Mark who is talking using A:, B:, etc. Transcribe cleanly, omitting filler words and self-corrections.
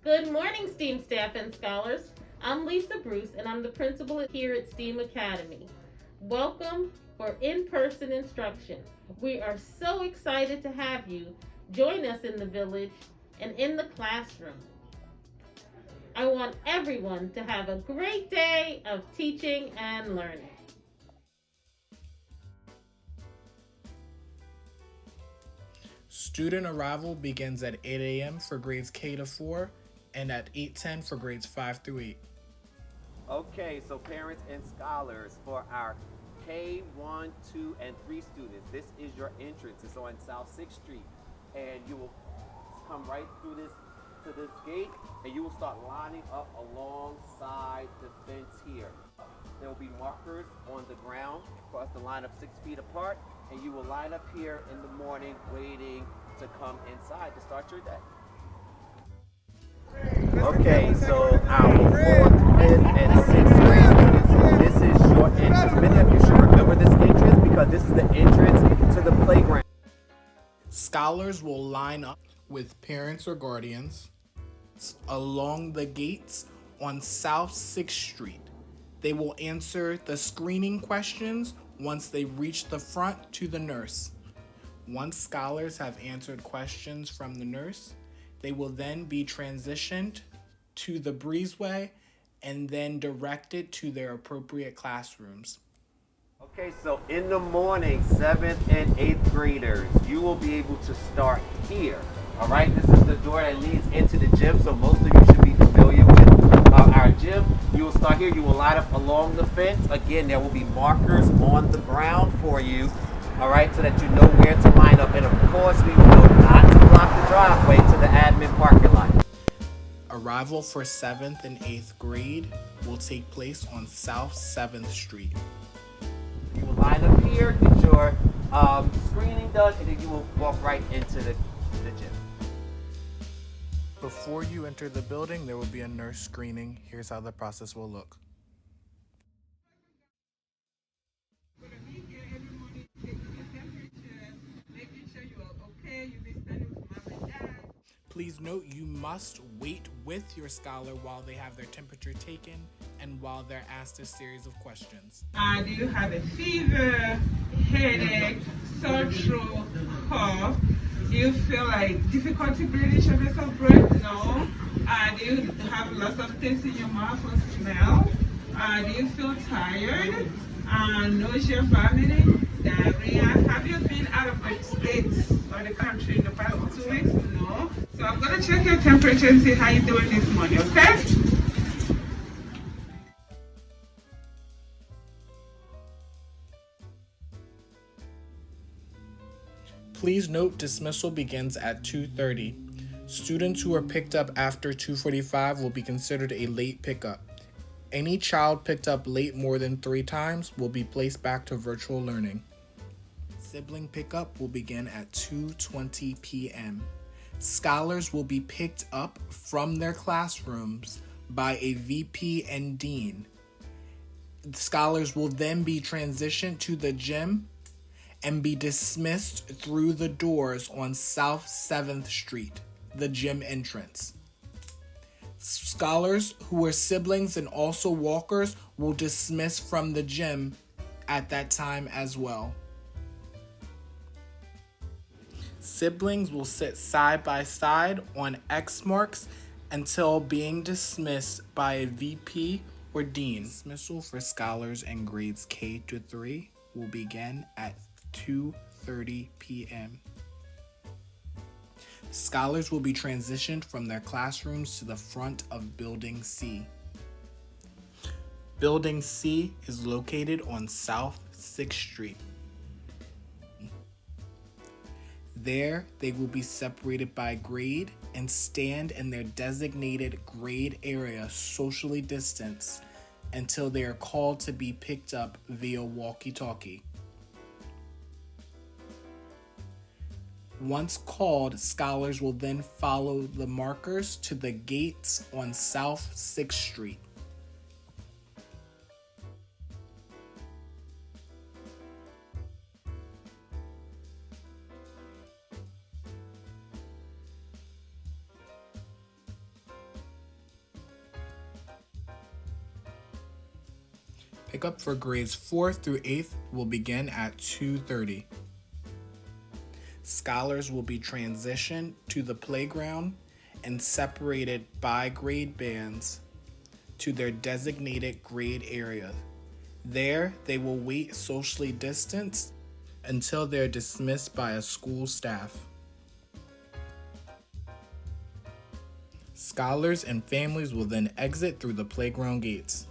A: Good morning, STEAM staff and scholars. I'm Lisa Bruce, and I'm the principal here at STEAM Academy. Welcome for in-person instruction. We are so excited to have you join us in the village and in the classroom. I want everyone to have a great day of teaching and learning.
B: Student arrival begins at 8 a.m. for grades K to 4 and at 8:10 for grades 5 through 8.
C: Okay, so parents and scholars, for our K1, 2, and 3 students, this is your entrance. It's on South 6th Street. And you will come right through this to this gate, and you will start lining up alongside the fence here. There will be markers on the ground for us to line up 6 feet apart, and you will line up here in the morning waiting to come inside to start your day. Okay, so our 4th, 5th, and 6th grade students, this is your entrance. Many of you should remember this entrance because this is the entrance to the playground.
B: Scholars will line up with parents or guardians along the gates on South 6th Street. They will answer the screening questions once they reach the front to the nurse. Once scholars have answered questions from the nurse, they will then be transitioned to the breezeway and then directed to their appropriate classrooms.
C: Okay, so in the morning, 7th and 8th graders, you will be able to start here. All right, this is the door that leads into the gym, so most of you should be familiar with our gym. You will start here. You will line up along the fence. Again, there will be markers on the ground for you, all right, so that you know where to line up. And of course, we will know not to block the driveway to the admin parking lot.
B: Arrival for 7th and 8th grade will take place on South 7th Street.
C: You will line up here, get your screening done, and then you will walk right into the gym.
B: Before you enter the building, there will be a nurse screening. Here's how the process will look. Please note you must wait with your scholar while they have their temperature taken and while they're asked a series of questions.
D: Do you have a fever, headache, sore throat, cough? Do you feel like difficulty breathing, shortness of breath? No. Do you have lots of taste in your mouth or smell? Do you feel tired? Nausea, vomiting, diarrhea? Have you been out of the states or the country in the past 2 weeks? No. So I'm going to check your temperature and see how you're doing this morning, okay?
B: Please note dismissal begins at 2:30. Students who are picked up after 2:45 will be considered a late pickup. Any child picked up late more than 3 times will be placed back to virtual learning. Sibling pickup will begin at 2:20 p.m. Scholars will be picked up from their classrooms by a VP and dean. Scholars will then be transitioned to the gym and be dismissed through the doors on South 7th Street, the gym entrance. Scholars who are siblings and also walkers will dismiss from the gym at that time as well. Siblings will sit side by side on X marks until being dismissed by a VP or dean. Dismissal for scholars in grades K to 3 will begin at 2:30 p.m. Scholars will be transitioned from their classrooms to the front of Building C. Building C is located on South 6th Street. There, they will be separated by grade and stand in their designated grade area socially distanced until they are called to be picked up via walkie-talkie. Once called, scholars will then follow the markers to the gates on South 6th Street. Pickup for grades 4th through 8th will begin at 2:30. Scholars will be transitioned to the playground and separated by grade bands to their designated grade area. There, they will wait socially distanced until they're dismissed by a school staff. Scholars and families will then exit through the playground gates.